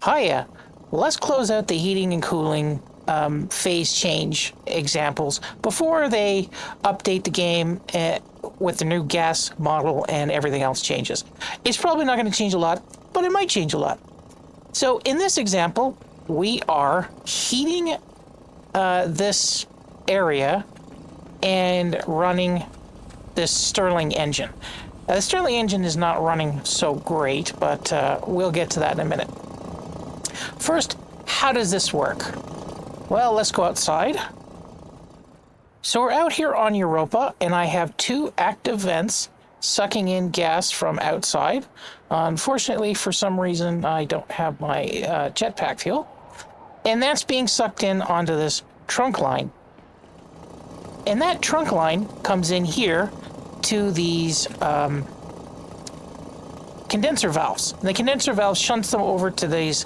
Hiya. Let's close out the heating and cooling phase change examples before they update the game with the new gas model and everything else changes. It's probably not going to change a lot, but it might change a lot. So in this example, we are heating this area and running this Stirling engine. The Stirling engine is not running so great, but we'll get to that in a minute. First, how does this work? Well, let's go outside. So we're out here on Europa, and I have two active vents sucking in gas from outside. Unfortunately, for some reason, I don't have my jetpack fuel. And that's being sucked in onto this trunk line. And that trunk line comes in here to these condenser valves. And the condenser valve shunts them over to these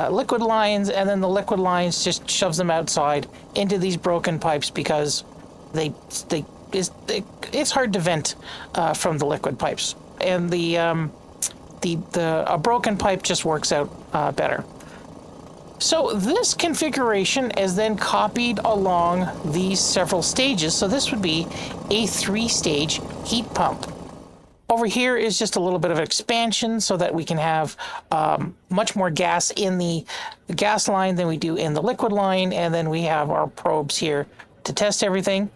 liquid lines, and then the liquid lines just shoves them outside into these broken pipes because it's hard to vent from the liquid pipes, and a broken pipe just works out better. So this configuration is then copied along these several stages. So this would be a 3-stage heat pump. Over here is just a little bit of expansion so that we can have much more gas in the gas line than we do in the liquid line. And then we have our probes here to test everything.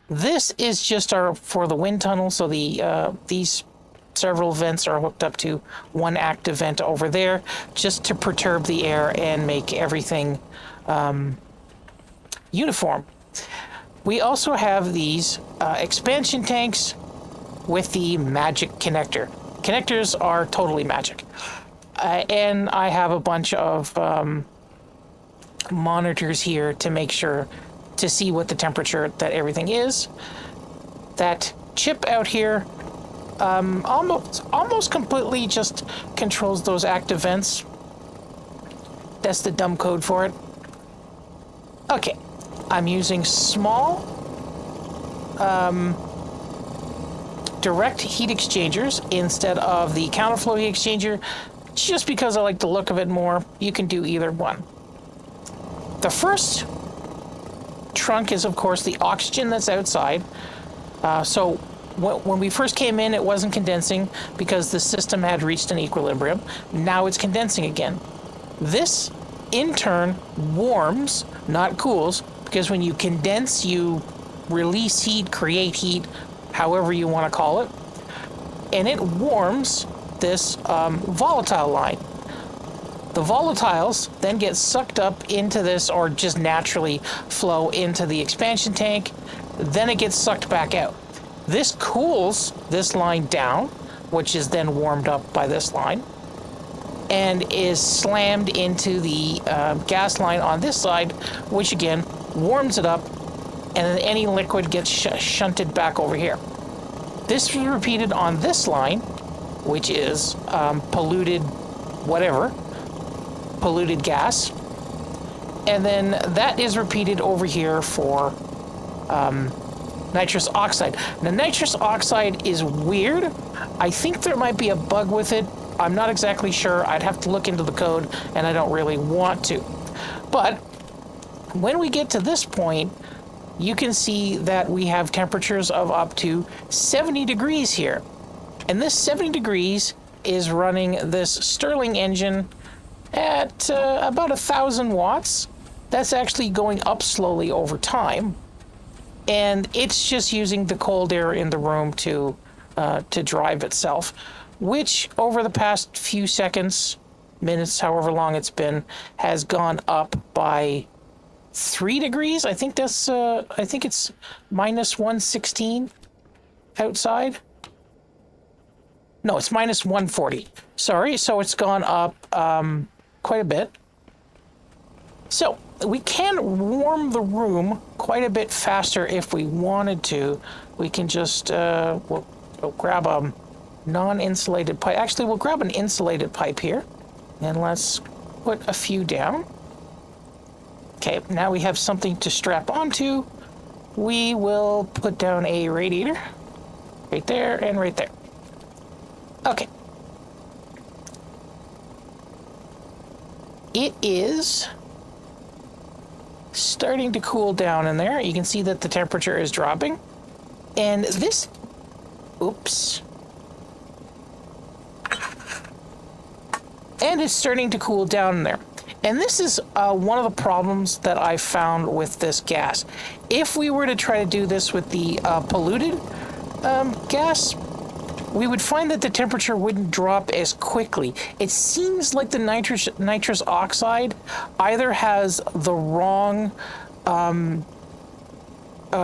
This is just for the wind tunnel. So these several vents are hooked up to one active vent over there just to perturb the air and make everything uniform. We also have these expansion tanks with the magic connector. Connectors are totally magic. And I have a bunch of monitors here to make sure to see what the temperature that everything is. That chip out here almost completely just controls those active vents. That's the dumb code for it. Okay, I'm using small direct heat exchangers instead of the counterflow heat exchanger, just because I like the look of it more. You can do either one. The first trunk is, of course, the oxygen that's outside. So when we first came in, it wasn't condensing because the system had reached an equilibrium. Now it's condensing again. This, in turn, warms, not cools, because when you condense, you release heat, create heat, however you want to call it, and it warms this volatile line. The volatiles then get sucked up into this, or just naturally flow into the expansion tank. Then it gets sucked back out. This cools this line down, which is then warmed up by this line, and is slammed into the gas line on this side, which again warms it up, and then any liquid gets shunted back over here. This is repeated on this line, which is polluted gas. And then that is repeated over here for nitrous oxide. Now, nitrous oxide is weird. I think there might be a bug with it. I'm not exactly sure. I'd have to look into the code, and I don't really want to. But when we get to this point, you can see that we have temperatures of up to 70 degrees here. And this 70 degrees is running this Stirling engine at about 1,000 watts. That's actually going up slowly over time. And it's just using the cold air in the room to drive itself, which over the past few seconds, minutes, however long it's been, has gone up by 3 degrees. I think it's minus 116 outside. No, it's minus 140. Sorry, so it's gone up quite a bit. So we can warm the room quite a bit faster if we wanted to. We can just we'll grab a non-insulated pipe. Actually, we'll grab an insulated pipe here, and let's put a few down. Okay, now we have something to strap onto. We will put down a radiator right there and right there. Okay. it is starting to cool down in there. You can see that the temperature is dropping. And this, oops. And it's starting to cool down in there. And this is one of the problems that I found with this gas. If we were to try to do this with the polluted gas, we would find that the temperature wouldn't drop as quickly. It seems like the nitrous oxide either has the wrong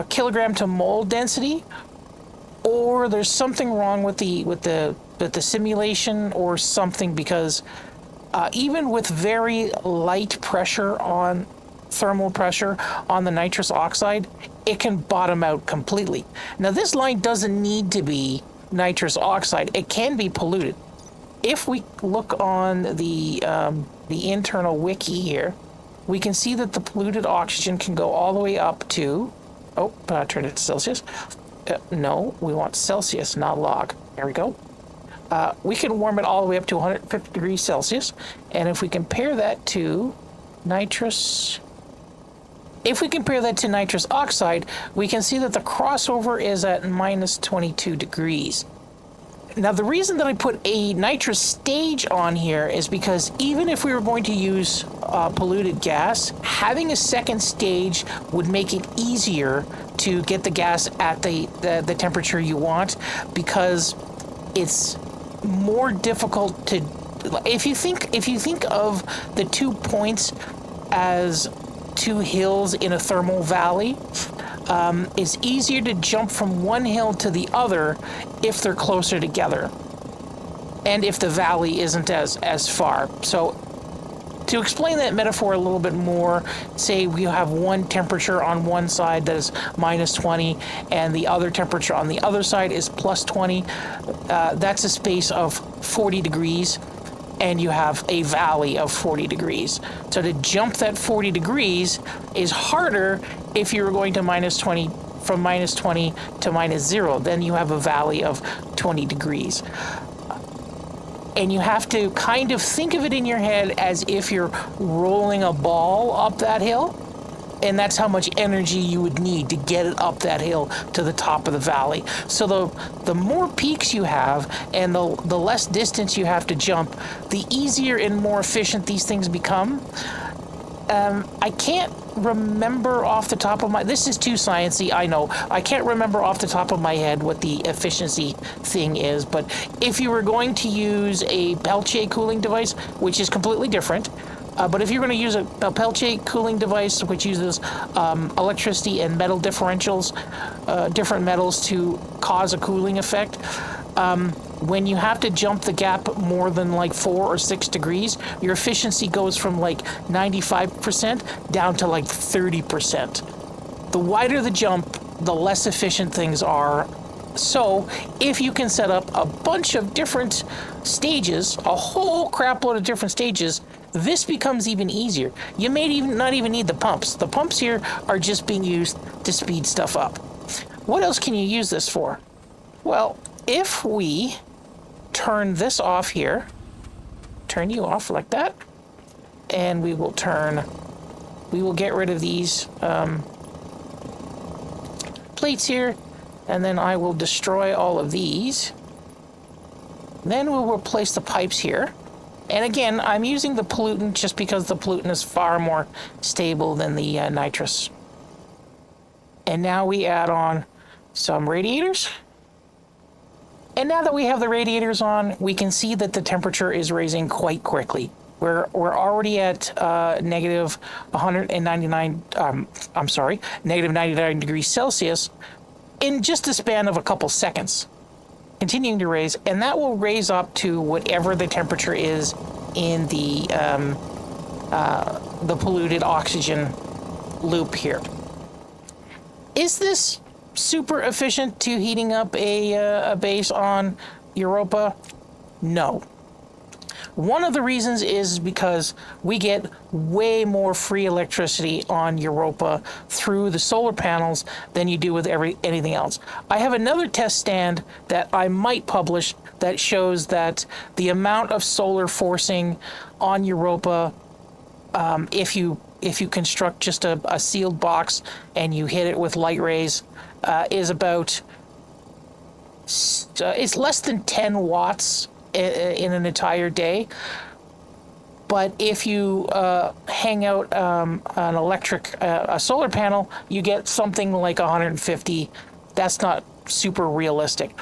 kilogram to mole density, or there's something wrong with the simulation or something, because even with very light pressure on thermal pressure on the nitrous oxide, it can bottom out completely. Now, this line doesn't need to be nitrous oxide. It can be polluted. If we look on the internal wiki here, we can see that the polluted oxygen can go all the way up to, turn it to Celsius. No, we want Celsius, not log. There we go. We can warm it all the way up to 150 degrees Celsius. And if we compare that to nitrous oxide, we can see that the crossover is at minus 22 degrees. Now, the reason that I put a nitrous stage on here is because even if we were going to use polluted gas, having a second stage would make it easier to get the gas at the temperature you want, because it's more difficult to, if you think of the 2 points as 2 hills in a thermal valley, it's easier to jump from one hill to the other if they're closer together, and if the valley isn't as far. So to explain that metaphor a little bit more, say we have one temperature on one side that is minus 20, and the other temperature on the other side is plus 20. That's a space of 40 degrees, and you have a valley of 40 degrees. So to jump that 40 degrees is harder if you were going to minus 20, from minus 20 to minus 0. Then you have a valley of 20 degrees. And you have to kind of think of it in your head as if you're rolling a ball up that hill. And that's how much energy you would need to get it up that hill to the top of the valley. So the more peaks you have and the less distance you have to jump, the easier and more efficient these things become. I can't remember off the top of my... This is too sciencey, I know. I can't remember off the top of my head what the efficiency thing is, but if you were going to use a Peltier cooling device, which is completely different, but if you're going to use a Peltier cooling device, which uses electricity and metal differentials, different metals to cause a cooling effect, when you have to jump the gap more than like 4 or 6 degrees, your efficiency goes from like 95% down to like 30%. The wider the jump, the less efficient things are. So if you can set up a bunch of different stages, a whole crap load of different stages, this becomes even easier. You may not even need the pumps. The pumps here are just being used to speed stuff up. What else can you use this for? Well, if we turn this off here, turn you off like that, and we will get rid of these plates here, and then I will destroy all of these. Then we'll replace the pipes here. And again, I'm using the pollutant just because the pollutant is far more stable than the nitrous. And now we add on some radiators. And now that we have the radiators on, we can see that the temperature is raising quite quickly. We're already at negative 99 degrees Celsius in just a span of a couple seconds, continuing to raise, and that will raise up to whatever the temperature is in the polluted oxygen loop here. Is this super efficient to heating up a base on Europa? No. One of the reasons is because we get way more free electricity on Europa through the solar panels than you do with anything else. I have another test stand that I might publish that shows that the amount of solar forcing on Europa if you construct just a sealed box and you hit it with light rays, is about it's less than 10 watts in an entire day. But if you hang out an electric, a solar panel, you get something like 150. That's not super realistic.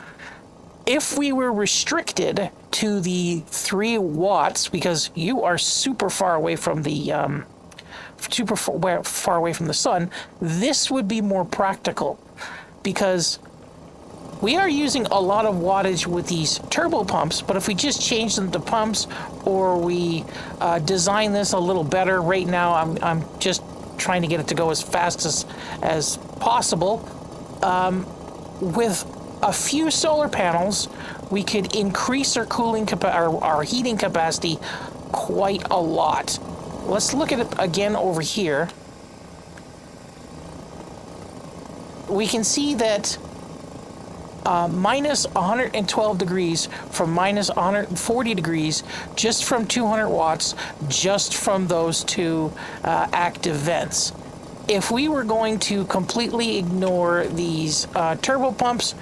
If we were restricted to the 3 watts, because you are super far away from the far away from the sun, this would be more practical, because we are using a lot of wattage with these turbo pumps, but if we just change them to pumps, or we design this a little better, right now I'm just trying to get it to go as fast as possible. With a few solar panels, we could increase our our heating capacity quite a lot. Let's look at it again over here. We can see that minus 112 degrees from minus 140 degrees just from 200 watts, just from those 2 active vents. If we were going to completely ignore these turbo pumps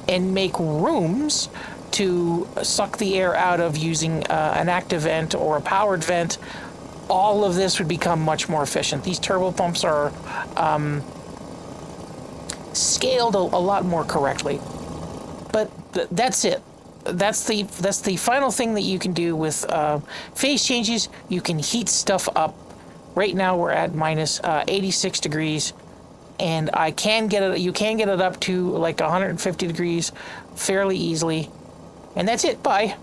and make rooms to suck the air out of using an active vent or a powered vent, all of this would become much more efficient. These turbo pumps are scaled a lot more correctly. But that's it. That's the final thing that you can do with phase changes. You can heat stuff up. Right now we're at minus 86 degrees, and you can get it up to like 150 degrees fairly easily. And that's it. Bye.